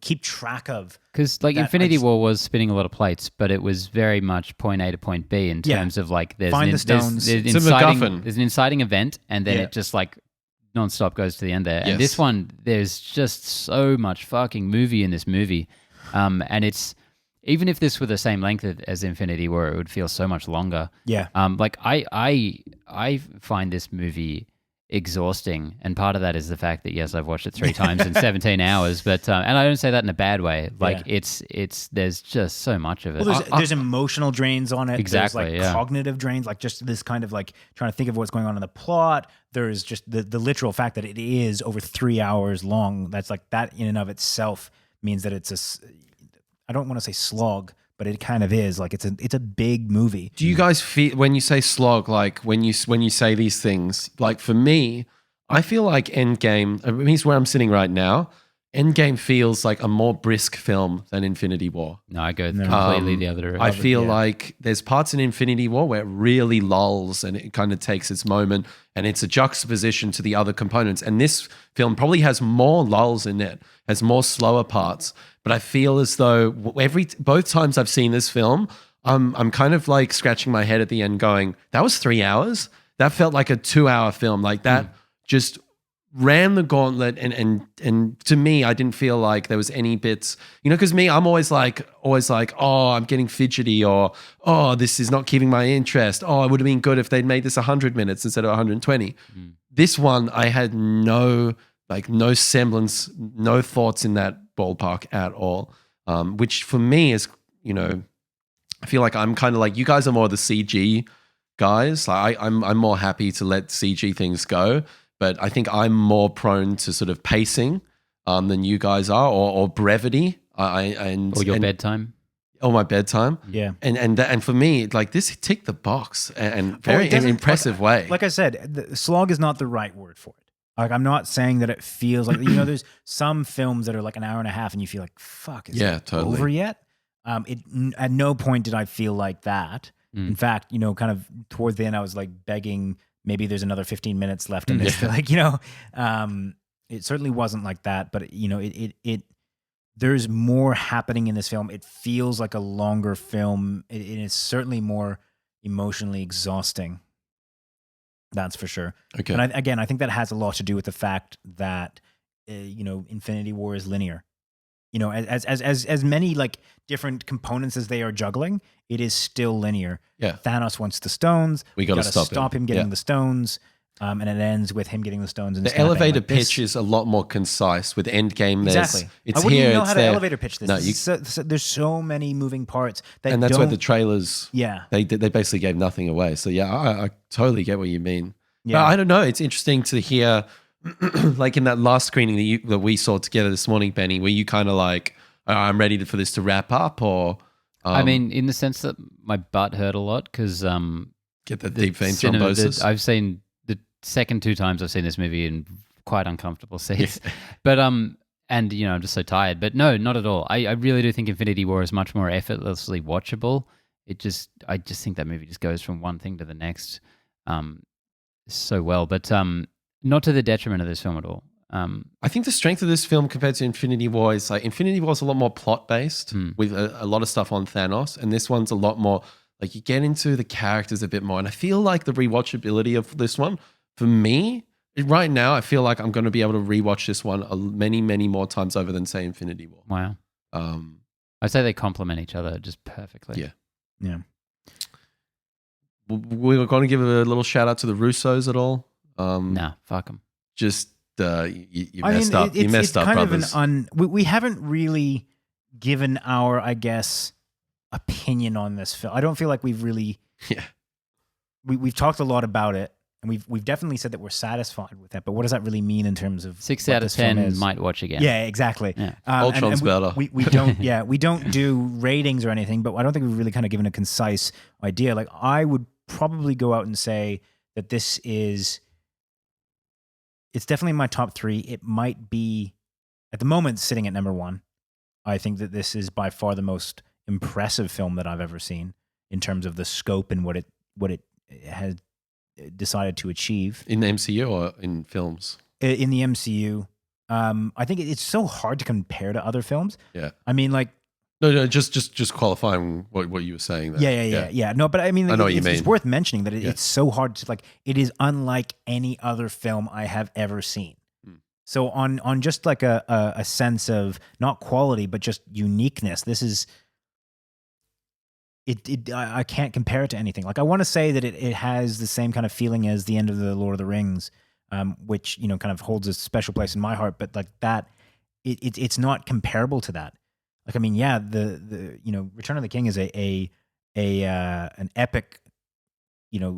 keep track of. Because like Infinity War was spinning a lot of plates, but it was very much point A to point B in terms of like there's Find the stones. There's It's a MacGuffin. there's an inciting event, and then it just like nonstop goes to the end there. Yes. And this one, there's just so much fucking movie in this movie, and it's even if this were the same length as Infinity War, it would feel so much longer. Yeah. Like I find this movie exhausting, and part of that is the fact that yes, I've watched it 3 times in 17 hours, but and I don't say that in a bad way. Like it's there's just so much of it. Well, there's emotional drains on it. Exactly, There's like cognitive drains, like just this kind of like trying to think of what's going on in the plot. There's just the literal fact that it is over 3 hours long. That's like that in and of itself means that it's I don't want to say slog, but it kind of is. Like it's a big movie. Do you guys feel when you say slog, like when you say these things, like for me, I feel like Endgame, I mean, it's where I'm sitting right now. Endgame feels like a more brisk film than Infinity War. No, I go completely the other direction. I feel like there's parts in Infinity War where it really lulls and it kind of takes its moment and it's a juxtaposition to the other components. And this film probably has more lulls in it, has more slower parts. But I feel as though both times I've seen this film, I'm kind of like scratching my head at the end going, that was 3 hours? That felt like a 2-hour film. Like that just ran the gauntlet, and to me, I didn't feel like there was any bits, because me, I'm always like, oh, I'm getting fidgety, or oh, this is not keeping my interest. Oh, it would have been good if they'd made this 100 minutes instead of 120. This one, I had no semblance, no thoughts in that ballpark at all, which for me is, I feel like I'm kind of like, you guys are more the CG guys. Like I'm more happy to let CG things go. But I think I'm more prone to sort of pacing than you guys are, or brevity. Or your bedtime. Or my bedtime. Yeah. And for me, like this ticked the box and very in an impressive way. Like I said, slog is not the right word for it. Like, I'm not saying that it feels like, there's some films that are like an hour and a half and you feel like, fuck, is it totally over yet? At no point did I feel like that. In fact, kind of towards the end, I was like begging, maybe there's another 15 minutes left in this. Like, it certainly wasn't like that, but there's more happening in this film. It feels like a longer film. It is certainly more emotionally exhausting. That's for sure. Okay. And I think that has a lot to do with the fact that, Infinity War is linear. as many like different components as they are juggling, it is still linear. Yeah. Thanos wants the stones. We gotta gotta stop him getting the stones. And it ends with him getting the stones. And the snapping. elevator Like this- pitch is a lot more concise. With Endgame, Exactly. It's I wouldn't here, even know it's how there. to elevator pitch this. No, This is there's so many moving parts that and that's where don't- the trailers. Yeah. They basically gave nothing away. So yeah, I totally get what you mean. Yeah. But I don't know. It's interesting to hear, like in that last screening that we saw together this morning, Benny. Were you kind of like, "Oh, I'm ready for this to wrap up," or? I mean, in the sense that my butt hurt a lot because Get that deep vein thrombosis. I've seen the second 2 times I've seen this movie in quite uncomfortable seats, Yeah. but and I'm just so tired. But no, not at all. I really do think Infinity War is much more effortlessly watchable. I just think that movie just goes from one thing to the next, so well. But not to the detriment of this film at all. I think the strength of this film compared to Infinity War is like Infinity War is a lot more plot based with a lot of stuff on Thanos, and this one's a lot more like you get into the characters a bit more. And I feel like the rewatchability of this one, for me, right now, I feel like I'm going to be able to rewatch this one many, many more times over than say Infinity War. Wow. I'd say they complement each other just perfectly. Yeah. Yeah. We're going to give a little shout out to the Russos at all. Nah, fuck them. Just you messed up. You messed up, kind brothers. Of we haven't really given our, I guess, opinion on this film. I don't feel like we've really. Yeah. We've talked a lot about it, and we've definitely said that we're satisfied with it. But what does that really mean in terms of 6 what out of this film 10 is? might watch again. Yeah, exactly. Yeah. Ultron's better. We don't. Yeah, we don't do ratings or anything. But I don't think we've really kind of given a concise idea. Like I would probably go out and say that this is. It's definitely in my top 3. It might be, at the moment, sitting at number 1. I think that this is by far the most impressive film that I've ever seen in terms of the scope and what it has decided to achieve In the MCU or in films? in the MCU. I think it's so hard to compare to other films. Yeah. I mean, like, No, just qualifying what you were saying there. yeah. No, but I mean, I know what you it's mean. worth mentioning that Yeah. it's so hard to like. It is unlike any other film I have ever seen. So on just like a sense of not quality but just uniqueness, this is. I can't compare it to anything. Like I want to say that it has the same kind of feeling as the end of the Lord of the Rings, which kind of holds a special place in my heart. But like that, it's not comparable to that. Like I mean, yeah, the Return of the King is an epic,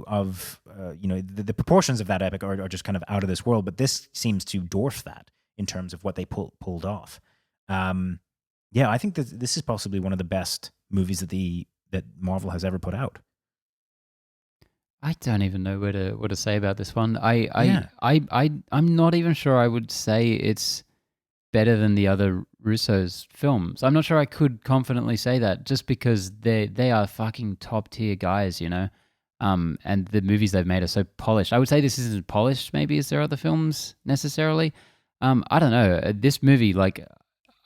of the proportions of that epic are just kind of out of this world. But this seems to dwarf that in terms of what they pulled off. Yeah, I think that this is possibly one of the best movies that Marvel has ever put out. I don't even know what to say about this one. I'm not even sure I would say it's better than the other Russo's films. I'm not sure I could confidently say that just because they are fucking top tier guys, and the movies they've made are so polished. I would say this isn't polished maybe as their other films necessarily. I don't know. This movie, like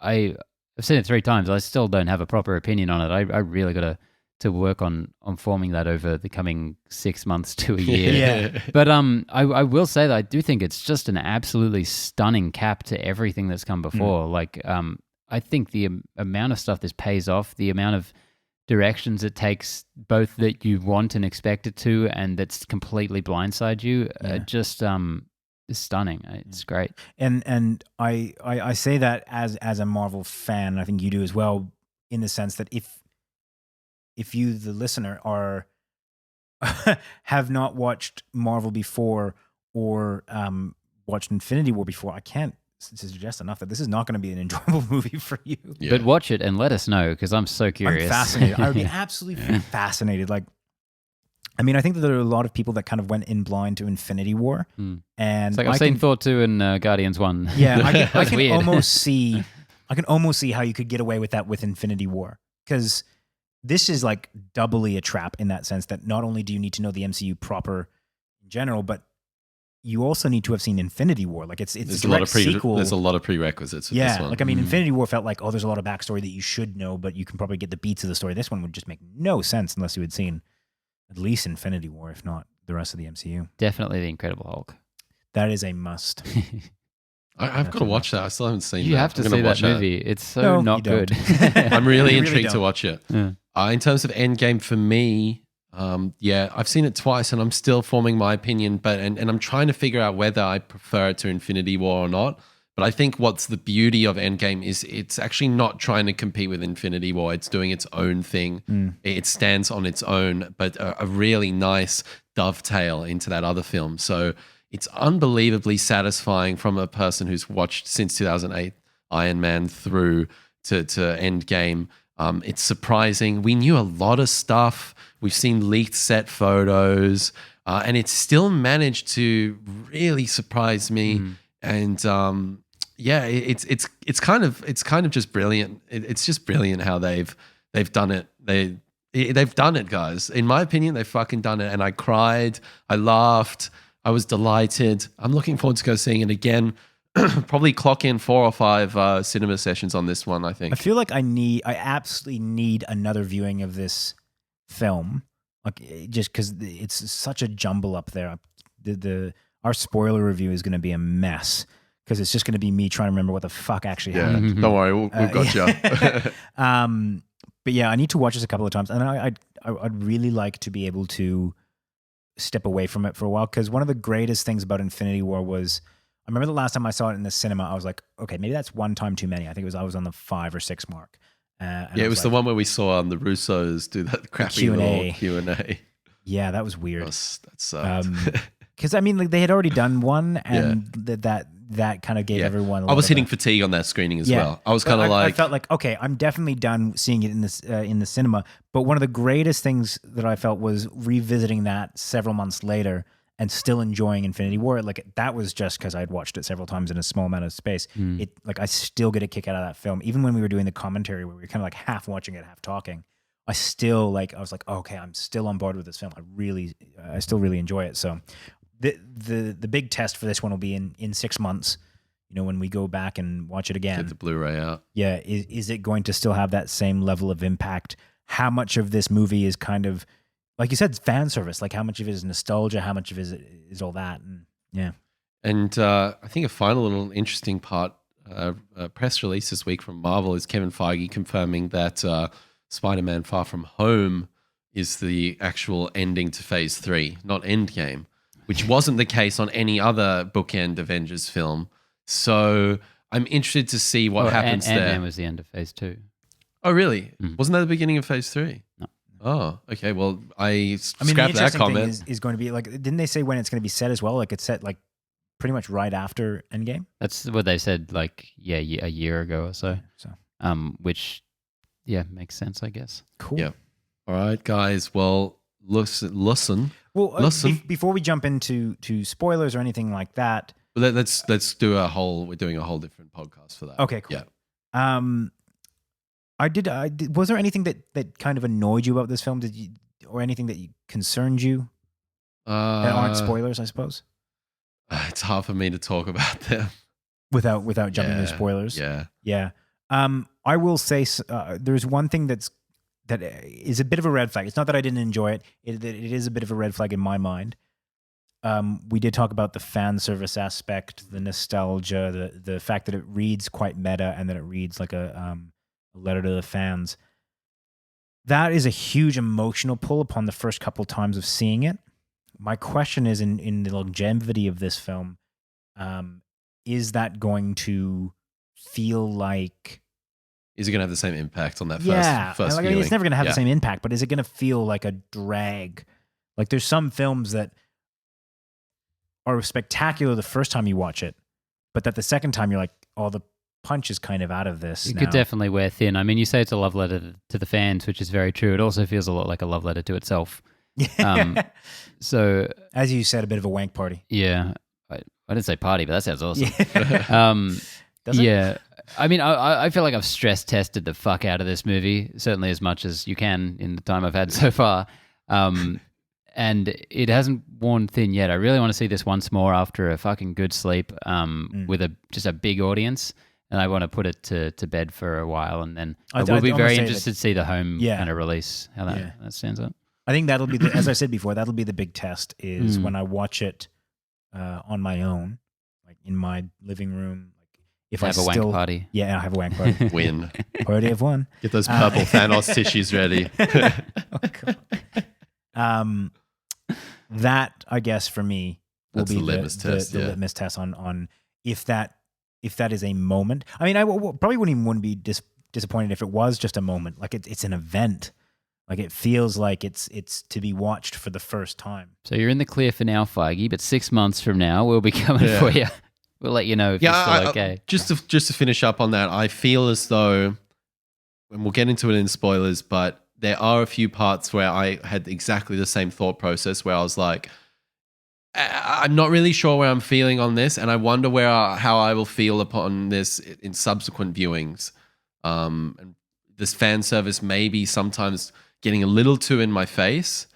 I've seen it 3 times. I still don't have a proper opinion on it. I really got to work on forming that over the coming 6 months to a year. Yeah. But I will say that I do think it's just an absolutely stunning cap to everything that's come before. Like I think the amount of stuff this pays off, the amount of directions it takes, both that you want and expect it to, and that's completely blindside you, just is stunning. It's great. And I say that as a Marvel fan, I think you do as well, in the sense that if you, the listener, are have not watched Marvel before or watched Infinity War before, I can't suggest enough that this is not going to be an enjoyable movie for you. Yeah. But watch it and let us know, because I'm so curious. I'm fascinated. I would be absolutely fascinated. Like, I mean, I think that there are a lot of people that kind of went in blind to Infinity War, and It's like I've seen Thor 2 and Guardians 1. Yeah, I can weird. almost see how you could get away with that with Infinity War, because this is like doubly a trap in that sense that not only do you need to know the MCU proper in general, but you also need to have seen Infinity War. Like it's There's a direct sequel. There's a lot of prerequisites for this one. Like I mean, Infinity War felt like, oh, there's a lot of backstory that you should know, but you can probably get the beats of the story. This one would just make no sense unless you had seen at least Infinity War, if not the rest of the MCU. Definitely the Incredible Hulk. That is a must. I've got to watch that. I still haven't seen that. You have to I'm gonna see that watch movie. It's so No, not you don't. good. I'm really You intrigued to don't. watch it. Yeah. In terms of Endgame for me, I've seen it twice and I'm still forming my opinion, and I'm trying to figure out whether I prefer it to Infinity War or not. But I think what's the beauty of Endgame is it's actually not trying to compete with Infinity War. It's doing its own thing. It stands on its own, but a really nice dovetail into that other film. So it's unbelievably satisfying from a person who's watched since 2008 Iron Man through to Endgame. It's surprising. We knew a lot of stuff. We've seen leaked set photos, and it's still managed to really surprise me. And it's kind of just brilliant. It's just brilliant how they've done it. They've done it, guys. In my opinion, they've fucking done it. And I cried, I laughed, I was delighted. I'm looking forward to go seeing it again. Probably clock in 4 or 5 cinema sessions on this one, I think. I feel like I absolutely need another viewing of this film, like just because it's such a jumble up there. Our spoiler review is going to be a mess because it's just going to be me trying to remember what the fuck actually happened. Don't worry, we've got you. But yeah, I need to watch this a couple of times, and I'd really like to be able to step away from it for a while, because one of the greatest things about Infinity War was, I remember the last time I saw it in the cinema, I was like, okay, maybe that's one time too many. I think I was on the 5 or 6 mark. It was the one where we saw the Russos do that crappy little Q&A. Yeah, that was weird. That sucked. Because I mean, like, they had already done one, and that kind of gave everyone. I was hitting fatigue on that screening as well. I was kind of like, I felt like, okay, I'm definitely done seeing it in the cinema. But one of the greatest things that I felt was revisiting that several months later and still enjoying Infinity War. Like, that was just because I'd watched it several times in a small amount of space. I still get a kick out of that film, even when we were doing the commentary where we were kind of like half watching it, half talking. I was like, okay, I'm still on board with this film. I still really enjoy it. So the big test for this one will be in 6 months, when we go back and watch it again. Get the Blu-ray out. Yeah. Is it going to still have that same level of impact? How much of this movie is kind of, like you said, fan service? Like, how much of it is nostalgia? How much of it is all that? And yeah. And I think a final little interesting part, a press release this week from Marvel is Kevin Feige confirming that Spider-Man Far From Home is the actual ending to Phase 3, not Endgame, which wasn't the case on any other bookend Avengers film. So I'm interested to see what happens there. Ant-Man was the end of Phase 2. Oh, really? Wasn't that the beginning of Phase 3? No. Oh, okay. Well, I scrapped the that interesting comment. thing is going to be, like, didn't they say when it's going to be set as well? Like, it's set like pretty much right after Endgame. That's what they said, like, a year ago or so. Which, makes sense, I guess. Cool. Yeah. All right, guys. Well, listen. Well, listen. Before we jump into spoilers or anything like that, Let's do we're doing a whole different podcast for that. Okay, cool. Yeah. I did. Was there anything that kind of annoyed you about this film? Or anything that concerned you that aren't spoilers? I suppose it's hard for me to talk about them without jumping into spoilers. Yeah. I will say there's one thing that is a bit of a red flag. It's not that I didn't enjoy it. It is a bit of a red flag in my mind. We did talk about the fan service aspect, the nostalgia, the fact that it reads quite meta and that it reads like a letter to the fans. That is a huge emotional pull upon the first couple times of seeing it. My question is, in the longevity of this film, is that going to feel like... Is it going to have the same impact on that first viewing? It's never going to have the same impact, but is it going to feel like a drag? Like, there's some films that are spectacular the first time you watch it, but that the second time you're like, oh, the punch is kind of out of this. It could definitely wear thin. I mean, you say it's a love letter to the fans, which is very true. It also feels a lot like a love letter to itself. So, as you said, a bit of a wank party. Yeah. I didn't say party, but that sounds awesome. Does it? Yeah. I mean, I feel like I've stress tested the fuck out of this movie, certainly as much as you can in the time I've had so far. And it hasn't worn thin yet. I really want to see this once more after a fucking good sleep with just a big audience. And I want to put it to bed for a while. And then I will be very interested to see the home kind of release, how that stands up. I think that'll be, as I said before, that'll be the big test is when I watch it on my own, like, in my living room. Like if I Have a wank still, party. yeah, I have a wank party. Win. Party of one. Get those purple Thanos tissues ready. Oh, God. That I guess for me will That's be the litmus test, the yeah. litmus test on if that is a moment. I mean, I probably wouldn't be disappointed if it was just a moment. Like it's an event. Like it feels like it's to be watched for the first time. So you're in the clear for now, Feige, but 6 months from now, we'll be coming for you. We'll let you know if you're still okay. Just to finish up on that, I feel as though, and we'll get into it in spoilers, but there are a few parts where I had exactly the same thought process where I was like, I'm not really sure where I'm feeling on this, and I wonder how I will feel upon this in subsequent viewings. And this fan service may be sometimes getting a little too in my face,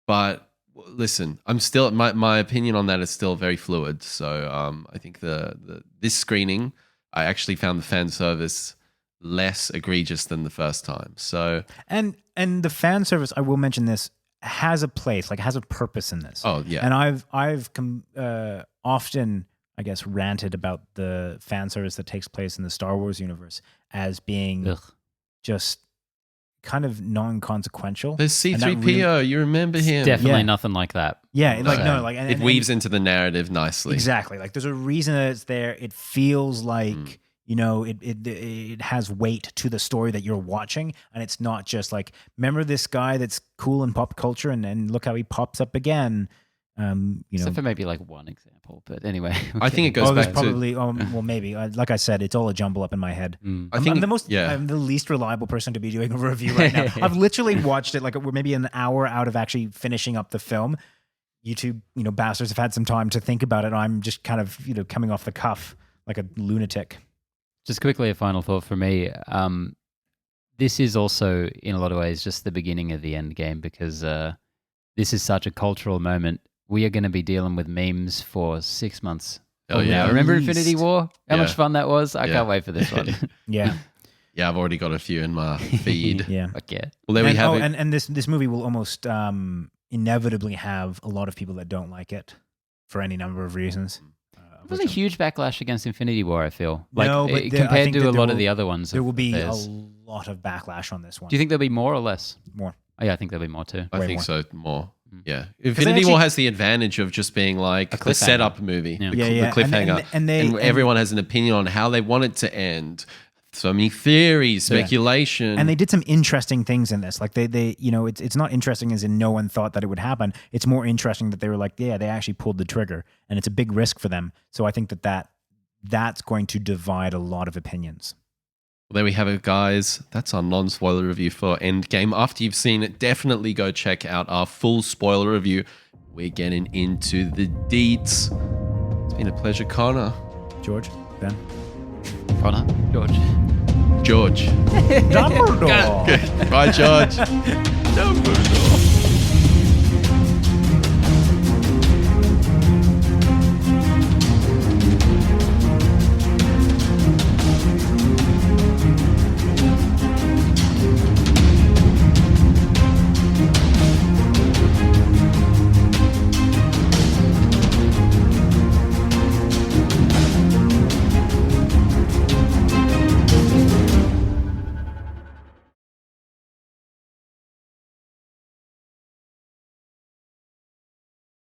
but listen, I'm still my opinion on that is still very fluid. So I think this screening, I actually found the fan service less egregious than the first time. So and the fan service, I will mention this, has a place, like has a purpose in this. Oh yeah, and I've often, I guess, ranted about the fan service that takes place in the Star Wars universe as being just kind of non-consequential. There's C-3PO. You remember him? Definitely nothing like that. Yeah, like no, like it weaves into the narrative nicely. Exactly. Like there's a reason that it's there. It feels like it has weight to the story that you're watching, and it's not just like, remember this guy that's cool in pop culture, and look how he pops up again. Except for maybe like one example, but anyway. I think it goes back probably, to... well, maybe. Like I said, it's all a jumble up in my head. I think I'm the least reliable person to be doing a review right now. I've literally watched it like we're maybe an hour out of actually finishing up the film. You two, bastards have had some time to think about it. I'm just kind of, coming off the cuff like a lunatic. Just quickly, a final thought for me. This is also, in a lot of ways, just the beginning of the end game, because this is such a cultural moment. We are going to be dealing with memes for 6 months. Oh, yeah. Remember Infinity War? How much fun that was? I can't wait for this one. Yeah. Yeah, I've already got a few in my feed. Yeah. Fuck yeah. Well, there we have it. And this movie will almost inevitably have a lot of people that don't like it for any number of reasons. It was a huge backlash against Infinity War, I feel. Like, no, but compared to a lot of the other ones. There will be a lot of backlash on this one. Do you think there'll be more or less? More. Oh, yeah, I think there'll be more too. I think more. so, more. Yeah. Infinity War has the advantage of just being like the setup movie, the cliffhanger. And everyone has an opinion on how they want it to end. So many theories, speculation. And they did some interesting things in this. Like they it's not interesting as in no one thought that it would happen. It's more interesting that they were like, yeah, they actually pulled the trigger, and it's a big risk for them. So I think that's going to divide a lot of opinions. Well, there we have it, guys. That's our non-spoiler review for Endgame. After you've seen it, definitely go check out our full spoiler review. We're getting into the deets. It's been a pleasure, Connor. George, Ben. Connor, George. Dumbledore. Right, George. Dumbledore.